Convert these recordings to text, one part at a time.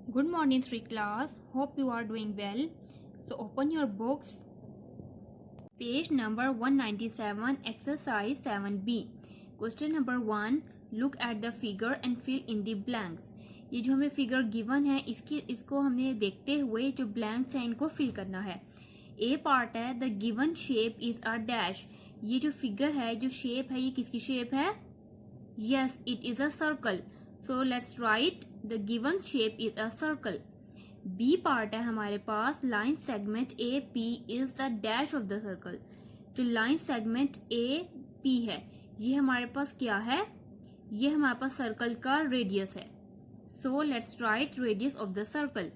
Good morning, three class. Hope you are doing well. So open your books. Page number 197, exercise 7B. Question number 1. Look at the figure and fill in the blanks. ये जो हमें figure given है इसको हमने देखते हुए जो blanks हैं इनको फिल करना है. ए पार्ट है the given shape is a dash. ये जो फिगर है जो शेप है ये किसकी शेप है? Yes, it is a circle. So let's write the given shape is a circle. B part है हमारे पास line segment A P is the dash of the circle. जो लाइन सेगमेंट ए पी है ये हमारे पास क्या है? ये हमारे पास सर्कल का रेडियस है. सो let's right radius of the circle.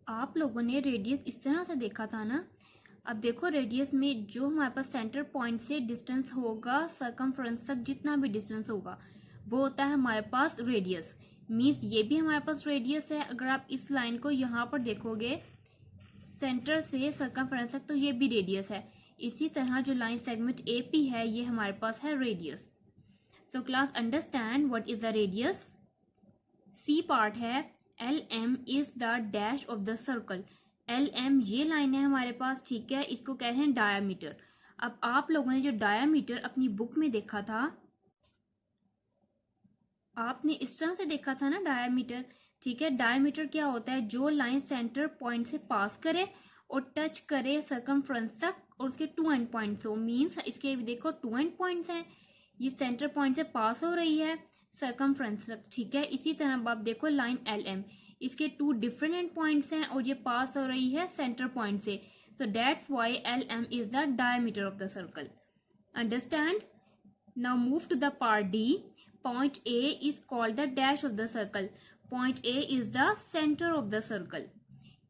आप लोगों ने रेडियस इस तरह से देखा था ना. अब देखो रेडियस में जो हमारे पास सेंटर पॉइंट से डिस्टेंस होगा सर्कमफ्रेंस तक जितना भी डिस्टेंस होगा वो होता है हमारे पास रेडियस. मीन्स ये भी हमारे पास रेडियस है. अगर आप इस लाइन को यहाँ पर देखोगे सेंटर से सर्कमफ्रेंस तक तो ये भी रेडियस है. इसी तरह जो लाइन सेगमेंट ए पी है ये हमारे पास है radius. So class understand what is the radius. C part है L M is the dash of the circle. L M ये लाइन है हमारे पास, ठीक है. इसको कहते हैं डायामीटर. अब आप लोगों ने जो डायामीटर अपनी बुक में देखा था आपने इस तरह से देखा था ना डायामीटर, ठीक है. डायामीटर क्या होता है? जो लाइन सेंटर पॉइंट से पास करे और टच करे सर्कमफ्रेंस तक और उसके टू एंड पॉइंट्स हो. मीन्स इसके देखो टू एंड पॉइंट्स हैं. ये सेंटर पॉइंट से पास हो रही है सर्कमफ्रेंस तक, ठीक है. इसी तरह आप देखो लाइन एल एम, इसके टू डिफरेंट एंड पॉइंट्स हैं और ये पास हो रही है सेंटर पॉइंट से. So that's why L M is the diameter of the circle. Understand. Now move to the part D. Point A is called the dash of the circle. Point A is the centre of the circle.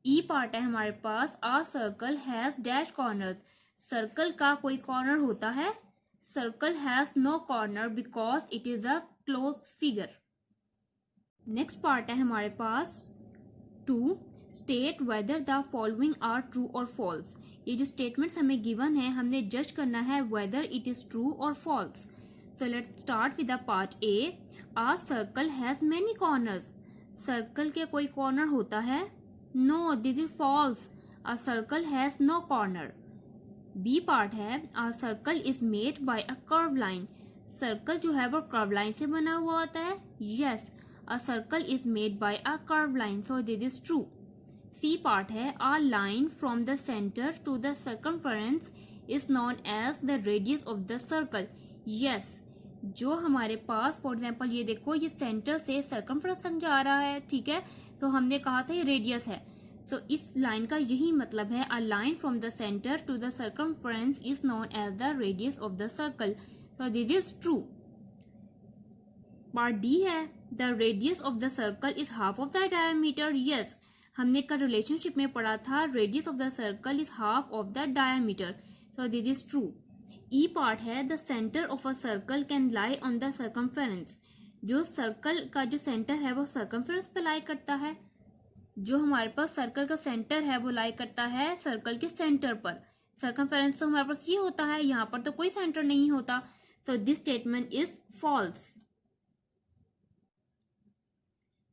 E part है हमारे पास a circle has dash corner. Circle का कोई corner होता है? Circle has no corner because it is a close figure. Next part है हमारे पास to. State whether the following are true और फॉल्स. ये जो स्टेटमेंट्स हमें गिवन है हमने जज करना है वेदर इट इज ट्रू और false. So let's start with the part A. A circle has many corners. Circle के कोई कॉर्नर होता है? No, this is false. A circle has no corner. B part है a circle is made by a curve line. Circle जो है वो curve line से बना हुआ होता है. Yes, a circle is made by a curved line, so this is true. C part है a line from the center to the circumference is known as the radius of the circle. Yes, जो हमारे पास for example ये देखो ये centre से circumference तक जा रहा है, ठीक है. तो हमने कहा था ये रेडियस है. सो इस लाइन का यही मतलब है a line from the center to the circumference is known as the radius of the circle. So this is true. Part D है the radius of the circle is half of the diameter. Yes, हमने का relationship में पढ़ा था radius of the circle is half of the diameter. So this is true. E part है the centre of a circle can lie on the circumference. जो circle का जो centre है वो सर्कमफेरेंस पे लाई करता है. जो हमारे पास सर्कल का सेंटर है वो लाई करता है सर्कल के सेंटर पर. सर्कमफेरेंस तो हमारे पास ये होता है, यहाँ पर तो कोई सेंटर नहीं होता. तो this statement is false.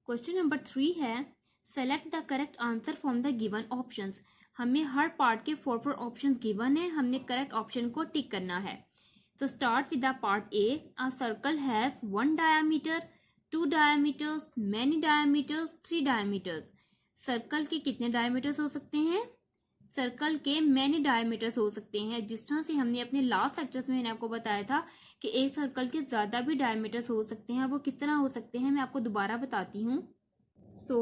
Question number 3 है select the correct answer from the given options. हमें हर पार्ट के 4 ऑप्शंस गिवन है, हमने करेक्ट ऑप्शन को टिक करना है. तो start with the part A. A circle has 1 diameter, 2 diameters, many diameters, 3 diameters. Circle के कितने डायमीटर्स हो सकते हैं? सर्कल के मैनी डायमीटर्स हो सकते हैं. जिस तरह से हमने अपने लास्ट लेक्चर्स में मैंने आपको बताया था कि एक सर्कल के ज्यादा भी डायमीटर्स हो सकते हैं. और वो किस तरह हो सकते हैं मैं आपको दोबारा बताती हूँ. So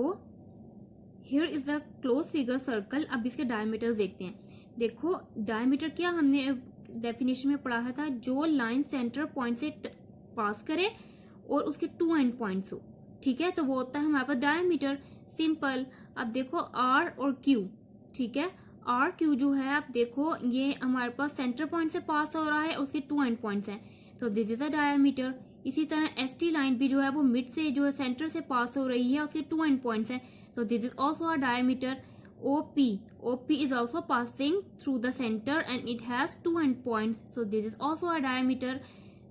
here is the close figure circle. अब इसके डायमीटर्स देखते हैं. देखो डायमीटर क्या हमने डेफिनेशन में पढ़ा था, जो लाइन सेंटर पॉइंट से पास करे और उसके टू एंड पॉइंट्स हो, ठीक है. तो वो होता है हमारे पास डायमीटर. सिंपल. अब देखो आर और क्यू, ठीक है. आर क्यू जो है आप देखो ये हमारे पास सेंटर पॉइंट से पास हो रहा है, उसके टू एंड पॉइंट्स हैं. तो दिस इज अ डायमीटर. इसी तरह एस टी लाइन भी जो है वो मिड से जो है सेंटर से पास हो रही है, उसके टू एंड पॉइंट्स हैं. तो this is also a diameter. OP is also passing through the center and it has two end points. So this is also a diameter.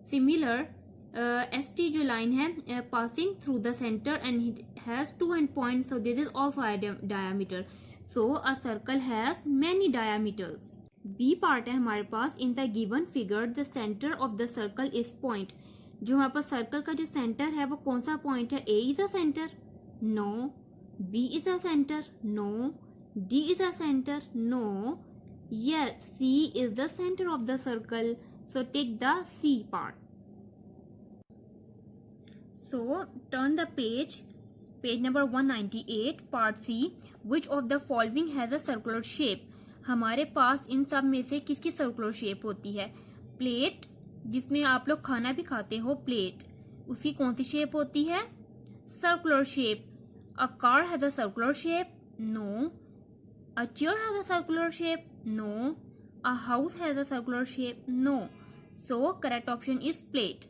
Similar, ST जो line है passing through the center and it has two end points, so this is also a diameter. So a circle has many diameters. B part है हमारे पास, in the given figure the center of the circle is point. जो हमारे पास circle का जो centre है वो कौन सा पॉइंट है? A is a center? No. B is a center? No. D is a center? No. Yes, C is the center of the circle. So take the C part. So turn the page number 198, part C. Which of the following has a circular shape? हमारे पास इन सब में से किसकी circular shape होती है? Plate, जिसमें आप लोग खाना भी खाते हो, प्लेट, उसकी कौन सी शेप होती है? Circular shape. A car has a circular shape? No. A chair has a circular shape? No. A house has a circular shape? No. So correct option is plate.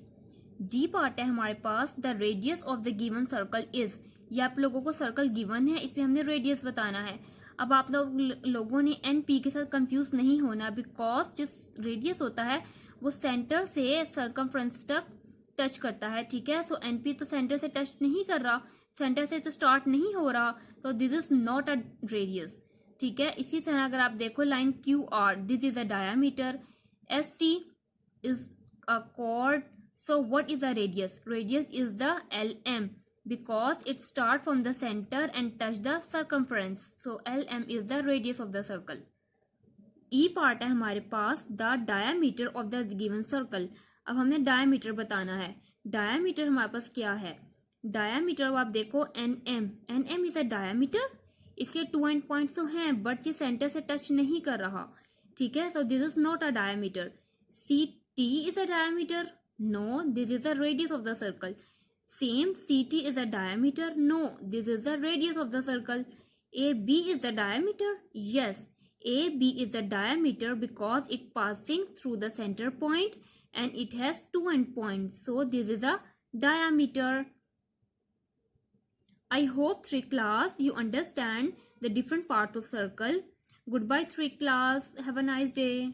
D part है हमारे पास, the radius of the given circle is. ये आप लोगों को circle given है, इसमें हमने रेडियस बताना है. अब आप लोगों ने एन पी के साथ कंफ्यूज नहीं होना, बिकॉज जो रेडियस होता है वो सेंटर से सर्कमफ्रेंस तक टच करता है. ठीक है, सो एन पी तो सेंटर से टच नहीं कर रहा, सेंटर से तो स्टार्ट नहीं हो रहा, तो this is not a radius. ठीक है, इसी तरह अगर आप देखो line Q R, this is a diameter. S T is a cord. So what is the radius? Radius is the LM because it start from the center and touch the circumference. So LM is the radius of the circle. E part है हमारे पास, the diameter of the given circle. अब हमने diameter बताना है. Diameter हमारे पास क्या है? Diameter आप देखो NM. NM is a diameter. इसके 2 end points तो हैं but ये center से touch नहीं कर रहा. ठीक है, so this is not a diameter. CT is a diameter. No, this is the radius of the circle. Same, CT is a diameter. No, this is the radius of the circle. AB is the diameter. Yes, AB is the diameter because it passing through the center point and it has two end points. So this is a diameter. I hope 3 class you understand the different parts of circle. Goodbye 3 class. Have a nice day.